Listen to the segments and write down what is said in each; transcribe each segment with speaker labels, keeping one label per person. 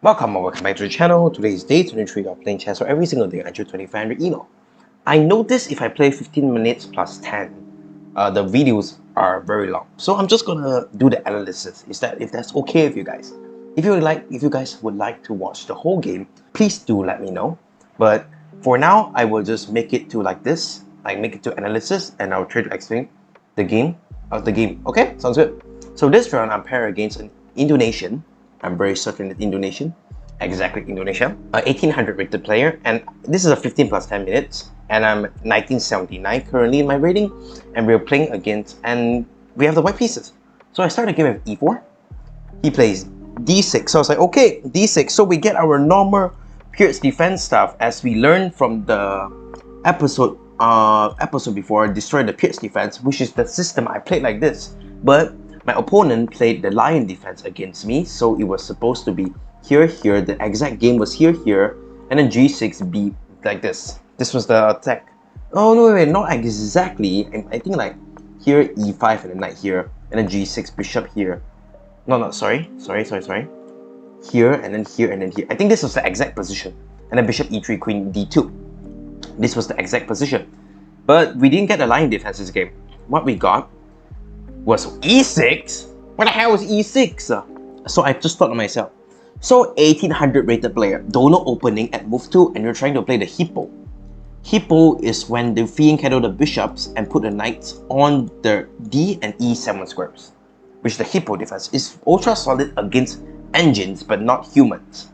Speaker 1: Welcome back to the channel. Today is day 23 of playing chess, so every single day I do 2500 elo. I noticed if I play 15 minutes plus 10, the videos are very long. So I'm just gonna do the analysis. If that's okay with you guys? If you guys would like to watch the whole game, please do let me know. But for now, I will just make it to like this. I make it to analysis, and I'll try to explain the game Okay, sounds good. So this round I'm paired against an Indonesian. I'm very certain it's Indonesian. Exactly, Indonesia. 1800 rated player, and this is a 15 plus 10 minutes, and I'm 1979 currently in my rating, and we're playing against, and we have the white pieces. So I start the game with e4. He plays d6. So I was like, okay, d6. So we get our normal Pierce defense stuff as we learned from the episode before, destroy the Pierce defense, which is the system I played like this. But my opponent played the lion defense against me, so it was supposed to be here, the exact game was here, and then g6 b like this. This was the attack. Oh no, wait, not exactly. I think like here e5 and then knight here, and then g6 bishop here. No, sorry. Here and then here and then here. I think this was the exact position. And then bishop e3, queen d2. This was the exact position. But we didn't get the lion defense this game. What we got was e6. What the hell was e6? So I just thought to myself, so 1800 rated player, dono opening at move 2, and you're trying to play the Hippo. Hippo is when the fianchetto the bishops and put the knights on the d and e7 squares, which the Hippo defense is ultra solid against engines but not humans.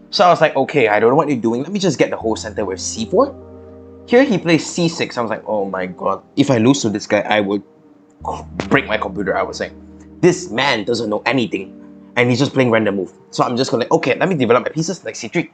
Speaker 1: So I was like, okay, I don't know what you're doing, let me just get the whole center with c4. Here he plays c6. I was like, oh my god, if I lose to this guy, I would break my computer. I was like, this man doesn't know anything, and he's just playing random move. So I'm just gonna like, okay, let me develop my pieces like c3.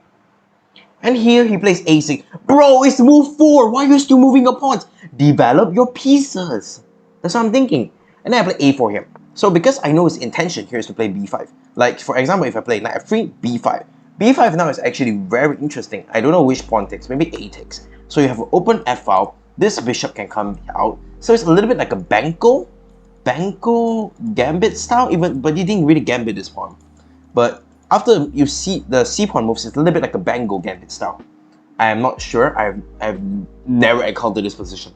Speaker 1: And here he plays a6. Bro, it's move 4. Why are you still moving your pawns? Develop your pieces. That's what I'm thinking. And then I play a4 here. So because I know his intention here is to play b5. Like for example, if I play knight f3, b5. b5 now is actually very interesting. I don't know which pawn takes. Maybe a takes. So you have an open f file. This bishop can come out. So it's a little bit like a Banco gambit style, but you didn't really gambit this pawn. But after you see the c pawn moves, it's a little bit like a Bango gambit style. I am not sure. I've never encountered this position.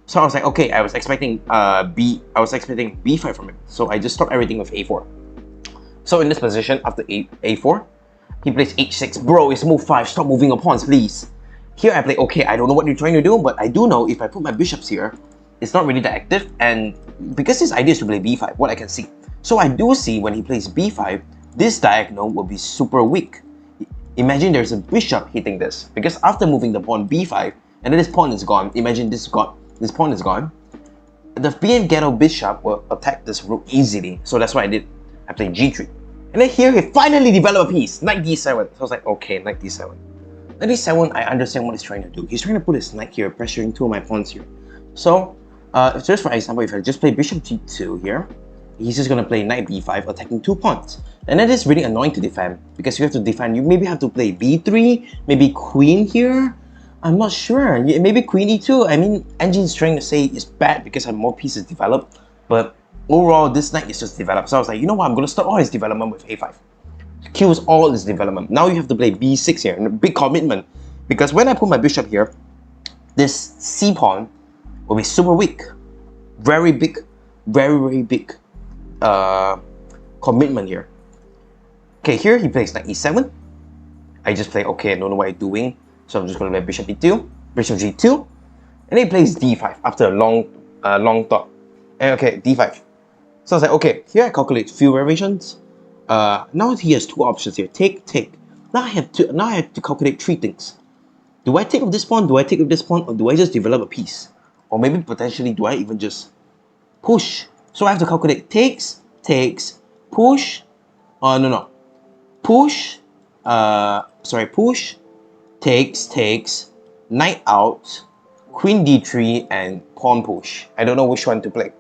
Speaker 1: So I was like, okay, I was expecting b5 from him. So I just stopped everything with a4. So in this position, after a4, he plays h6. Bro, it's move 5. Stop moving your pawns, please. Here I play, okay, I don't know what you're trying to do, but I do know if I put my bishops here, it's not really that active, and because his idea is to play b5, what I can see. So I do see when he plays b5, this diagonal will be super weak. Imagine there's a bishop hitting this, because after moving the pawn b5, and then this pawn is gone, imagine this pawn is gone, the ghetto bishop will attack this rook easily, so that's what I did. I played g3. And then here he finally developed a piece, knight d7. So I was like, okay, knight d7. Knight d7, I understand what he's trying to do. He's trying to put his knight here, pressuring two of my pawns here. So, just for example, if I just play bishop g2 here, he's just going to play knight b5, attacking 2 pawns. And that is really annoying to defend, because you have to defend. You maybe have to play b3, maybe queen here. I'm not sure. Maybe queen e2. I mean, engine's trying to say it's bad because I have more pieces developed, but overall, this knight is just developed. So I was like, you know what, I'm going to stop all his development with a5. Kills all his development. Now you have to play b6 here, and a big commitment. Because when I put my bishop here, this c pawn will be super weak. Very big, very big commitment here. Okay, here he plays knight e7. I just play, okay, I don't know what I'm doing. So I'm just going to play bishop e2, bishop g2. And then he plays d5 after a long thought. And okay, d5. So I was like, okay, here I calculate few variations. Now he has 2 options here, take. Now I have to calculate 3 things. Do I take with this pawn? Do I take with this pawn? Or do I just develop a piece? Or maybe potentially, do I even just push? So I have to calculate takes, push. Push. Push, takes, knight out, queen d3, and pawn push. I don't know which one to play.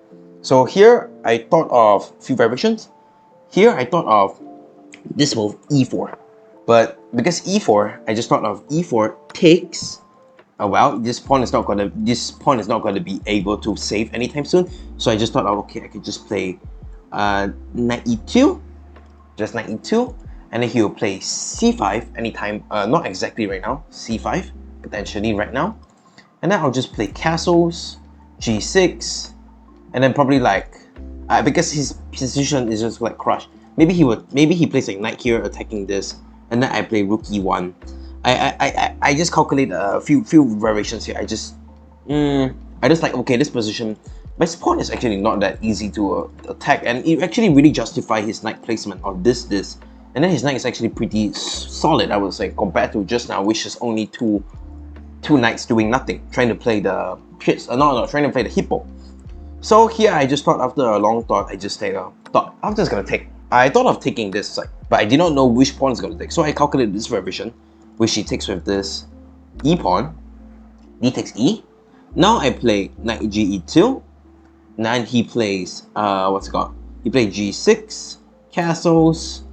Speaker 1: So here I thought of few variations. Here I thought of this move e4, but because e4, I just thought of e4 takes. Well, this pawn is not gonna be able to save anytime soon. So I just thought, okay, I could just play knight e2, just knight e2, And then he will play c5 anytime, not exactly right now, c5, potentially right now. And then I'll just play castles, g6, and then probably like, because his position is just like crushed. Maybe he plays like knight here attacking this, and then I play rook e1. I just calculate a few variations here. I just like, okay, this position, my pawn is actually not that easy to attack, and it actually really justify his knight placement on this, and then his knight is actually pretty solid, I would say, compared to just now, which is only two knights doing nothing, trying to play the trying to play the hippo. So here I just thought, after a long thought, I just thought I'm just gonna take. I thought of taking this side, but I did not know which pawn is gonna take. So I calculated this variation, which he takes with this e pawn, d takes e. Now I play knight ge2. Then he plays what's it called? He plays g6, castles,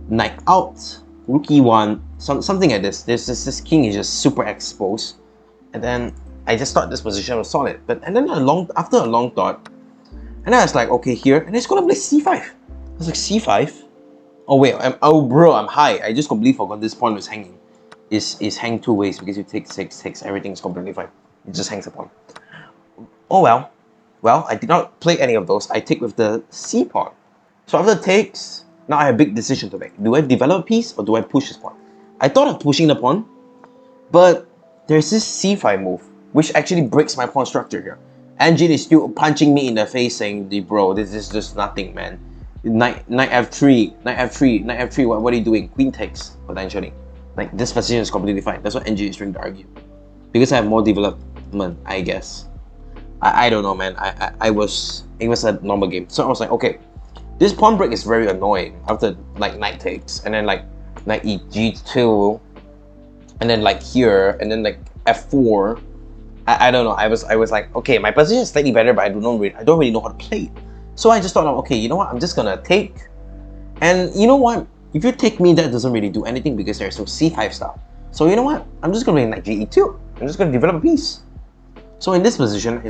Speaker 1: knight out, rook e1, something like this. This king is just super exposed, and then I just thought this position was solid. And then after a long thought, and then I was like, okay, here, and it's gonna play c5. I was like, c5. Oh wait, I'm high. I just completely forgot this pawn was hanging. Is hang two ways, because you take takes, everything is completely fine. It just hangs a pawn. Oh well. Well, I did not play any of those. I take with the c pawn. So after takes, now I have a big decision to make. Do I develop a piece or do I push this pawn? I thought of pushing the pawn, but there's this c5 move, which actually breaks my pawn structure here. Engine is still punching me in the face, saying, bro, this is just nothing, man. Knight f3, knight f3, knight f3, what are you doing? Queen takes, potentially. Like, this position is completely fine. That's what NG is trying to argue. Because I have more development, I guess. I don't know, man. It was a normal game. So I was like, okay, this pawn break is very annoying after like knight takes, and then like knight g2, and then like here, and then like f4. I don't know. I was like, okay, my position is slightly better, but I don't really know how to play it. So I just thought, okay, you know what? I'm just gonna take, and you know what? If you take me, that doesn't really do anything because there's no c5 style. So you know what? I'm just gonna play knight ge2. I'm just gonna develop a piece. So in this position,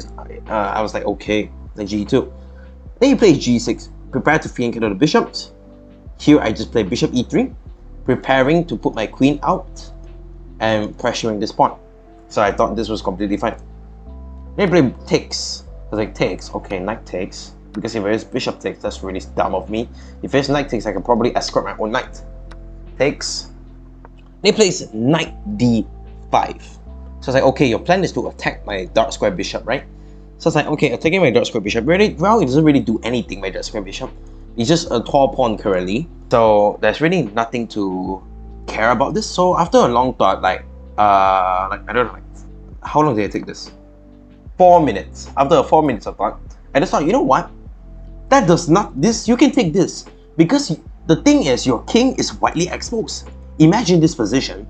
Speaker 1: I was like, okay, knight ge2. Then you play g6, prepare to free and counter the bishops. Here I just play bishop e3, preparing to put my queen out and pressuring this pawn. So I thought this was completely fine. Then I play takes. I was like, takes, okay, knight takes. Because if there's bishop takes, that's really dumb of me. If there's knight takes, I can probably escort my own knight. Takes. Then he plays knight d5. So I was like, okay, your plan is to attack my dark square bishop, right? So I was like, okay, attacking my dark square bishop. Well, it doesn't really do anything, my dark square bishop. It's just a tall pawn currently. So there's really nothing to care about this. So after a long thought, like I don't know, like, how long did I take this? 4 minutes. After 4 minutes of thought, I just thought, you know what? That does not, you can take this. Because the thing is, your king is widely exposed. Imagine this position,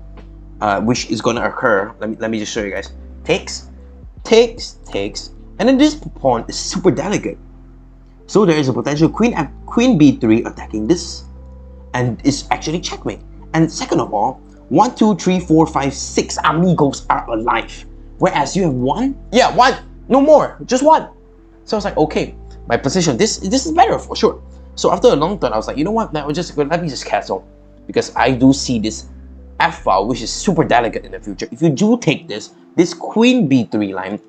Speaker 1: which is gonna occur. Let me just show you guys. Takes, and then this pawn is super delicate. So there is a potential queen b3 attacking this, and it's actually checkmate. And second of all, 1, 2, 3, 4, 5, 6 amigos are alive. Whereas you have one? Yeah, one. No more. Just one. So I was like, okay, my position, this is better for sure. So after a long thought, I was like, you know what? Let me just castle. Because I do see this F file, which is super delicate in the future. If you do take this queen b3 line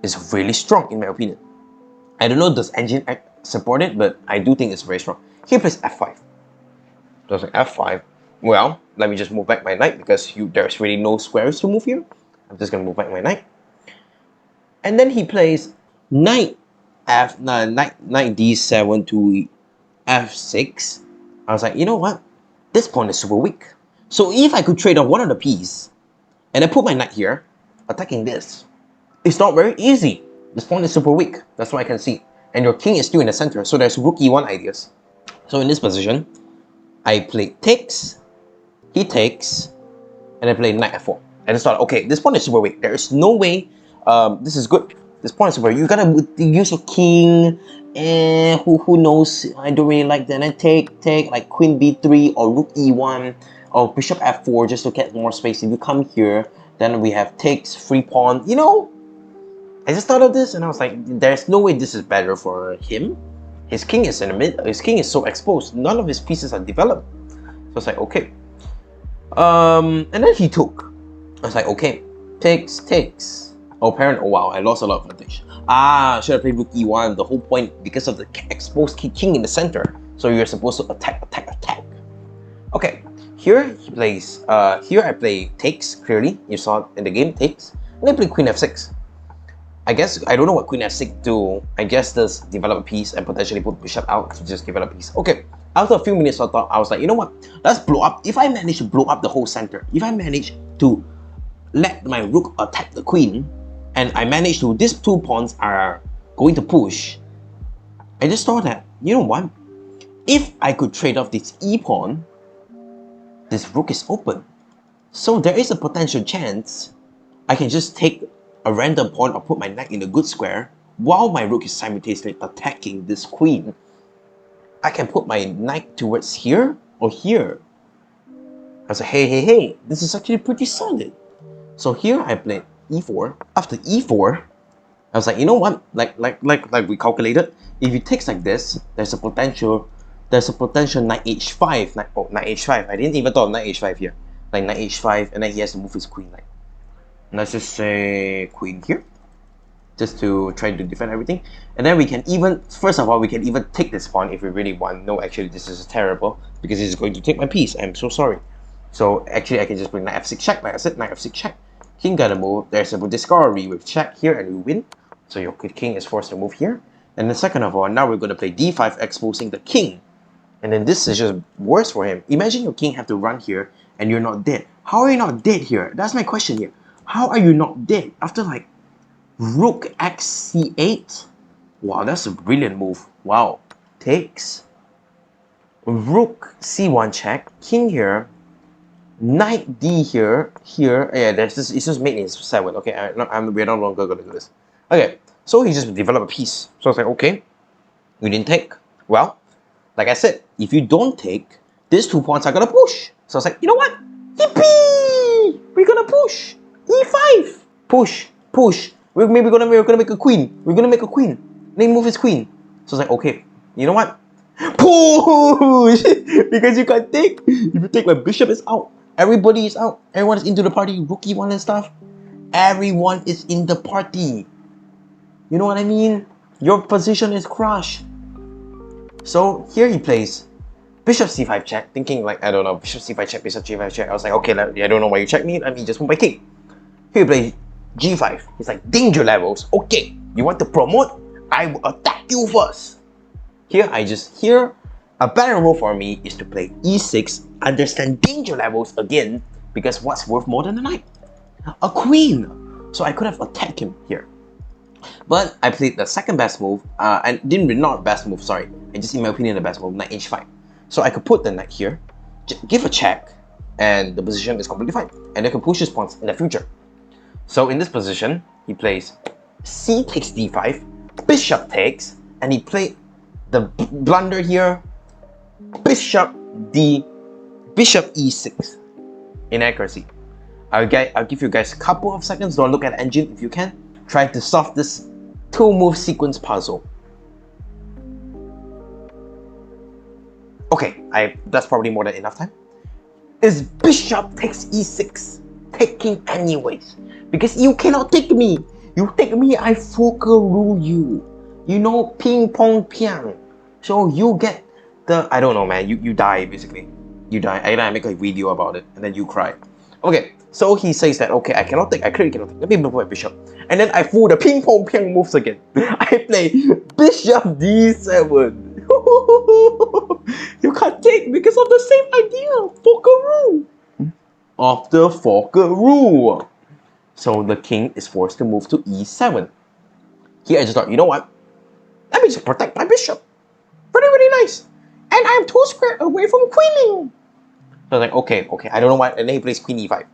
Speaker 1: is really strong in my opinion. I don't know, does engine support it, but I do think it's very strong. Here plays f5. So I was like, f5. Well, let me just move back my knight because there's really no squares to move here. I'm just gonna move back my knight. And then he plays knight d7 to f6. I was like, you know what? This pawn is super weak. So if I could trade off one of the pieces, and I put my knight here, attacking this, it's not very easy. This pawn is super weak. That's what I can see. And your king is still in the center, so there's rook e1 ideas. So in this position, I play takes, he takes, and I play knight f4. I just thought, okay, this pawn is super weak. There is no way this is good. This pawn is super weak. You gotta use your king, and who knows? I don't really like that. And then take like queen b3 or rook e1 or bishop f4 just to get more space. If you come here, then we have takes, free pawn. You know, I just thought of this and I was like, there's no way this is better for him. His king is in the mid. His king is so exposed. None of his pieces are developed. So it's like, okay. And then he took. I was like, okay, takes. Oh, parent, oh wow, I lost a lot of advantage. Ah, should have played rook e1. The whole point, because of the exposed king in the center. So you're supposed to attack. Okay, here he plays, here I play takes, clearly. You saw in the game, takes. And I play queen f6. I guess, I don't know what queen f6 do. I guess this develop a piece and potentially put bishop out to just develop a piece. Okay, after a few minutes I thought, I was like, you know what? Let's blow up. If I manage to blow up the whole center, if I manage to let my rook attack the queen, and I manage to, these two pawns are going to push, I just thought that, you know what? If I could trade off this e pawn, this rook is open. So there is a potential chance I can just take a random pawn or put my knight in a good square while my rook is simultaneously attacking this queen. I can put my knight towards here or here. I was like, hey, this is actually pretty solid. So here I played e4. After e4, I was like, you know what? Like we calculated, if it takes like this, there's a potential knight h5. Knight h5. I didn't even thought of knight h5 here. Like knight h5, and then he has to move his queen. Like, let's just say queen here, just to try to defend everything. And then we can even, first of all, we can even take this pawn if we really want. No, actually, this is terrible because it's going to take my piece. I'm so sorry. So actually, I can just bring knight f6 check. Like I said, knight f6 check. King gotta move. There's a discovery with check here, and we win. So your king is forced to move here. And then second of all, now we're going to play d5, exposing the king. And then this is just worse for him. Imagine your king have to run here, and you're not dead. How are you not dead here? That's my question here. How are you not dead after like rook x c8? Wow, that's a brilliant move. Wow, takes. Rook c1 check, king here, knight d here. Yeah, there's this. It's just mate in 7. Okay, we're no longer gonna do this. Okay, so he just developed a piece. So I was like, okay, we didn't take. Well, like I said, if you don't take, these 2 pawns are gonna push. So I was like, you know what? Yippee! We're gonna push. e5. Push. We're gonna make a queen. We're gonna make a queen. Then move his queen. So I was like, okay, you know what? Push! Because you can't take. If you take, my bishop is out. Everybody is out. Everyone is into the party. Rookie one and stuff. Everyone is in the party. You know what I mean? Your position is crushed. So here he plays bishop c5 check, thinking like, I don't know, bishop c5 check, bishop g5 check. I was like, okay, I don't know why you check me. Let me just move my king. Here he plays g5. He's like, danger levels. Okay, you want to promote? I will attack you first. Here a better move for me is to play e6, understand danger levels again, because what's worth more than a knight? A queen. So I could have attacked him here. But I played the second best move, and not best move, sorry. I just, in my opinion, the best move, knight h5. So I could put the knight here, give a check, and the position is completely fine. And I can push his pawns in the future. So in this position, he plays c takes d5, bishop takes, and he played the blunder here, bishop e6. Inaccuracy. I'll give you guys a couple of seconds. Don't look at the engine if you can. Try to solve this 2-move sequence puzzle. Okay, that's probably more than enough time. Is bishop takes e6 taking anyways? Because you cannot take me. You take me, I rule you. You know, ping pong piang. So you get the, I don't know, man. You die basically. You die. I make a video about it, and then you cry. Okay, so he says that, okay, I clearly cannot take. Let me move my bishop. And then I fool the ping pong piang moves again. I play bishop d7. You can't take because of the same idea. Forker of the Forker rule. So the king is forced to move to e7. Here I just thought, you know what? Let me just protect my bishop. Very nice. And I'm 2 squares away from queening. So I was like, okay, I don't know why. And then he plays queen e5.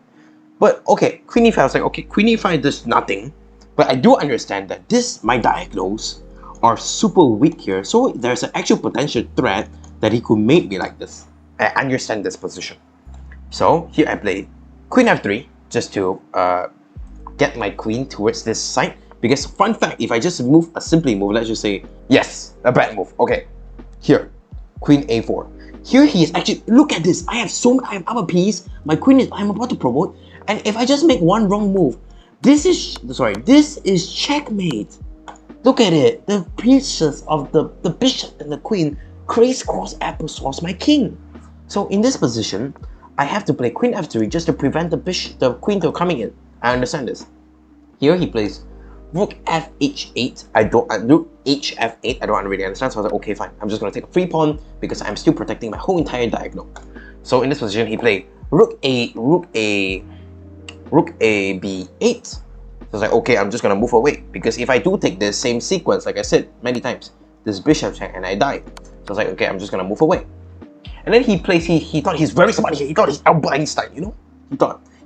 Speaker 1: But okay, queen e5, I was like, okay, queen e5 does nothing. But I do understand that my diagonals are super weak here. So there's an actual potential threat that he could make me like this. I understand this position. So here I play queen f3 just to get my queen towards this side. Because fun fact, if I just simply move, let's just say, yes, a bad move. Okay, here, queen a4. Here he is actually, look at this. I have a piece. My queen is, I'm about to promote. And if I just make one wrong move, this is checkmate. Look at it. The pieces of the bishop and the queen crisscross applesauce my king. So in this position, I have to play queen f3 just to prevent the queen from coming in. I understand this. Here he plays rook f8. Rook hf8. I don't really understand. So I was like, okay, fine. I'm just gonna take a free pawn because I'm still protecting my whole entire diagonal. So in this position, he played rook a b8. So I was like, okay, I'm just gonna move away because if I do take this same sequence, like I said many times, this bishop check and I die. So I was like, okay, I'm just gonna move away. And then he plays. He thought he's very smart here. He thought he's Albert Einstein, you know.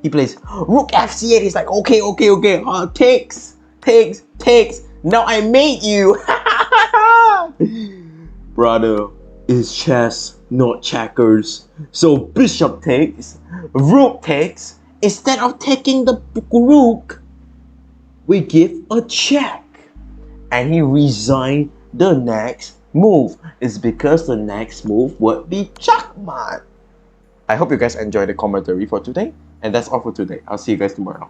Speaker 1: He plays rook f8. He's like, okay. Takes. Now I made you. Brother, it's chess, not checkers. So bishop takes, rook takes. Instead of taking the rook, we give a check. And he resigned the next move. It's because the next move would be checkmate. I hope you guys enjoyed the commentary for today. And that's all for today. I'll see you guys tomorrow.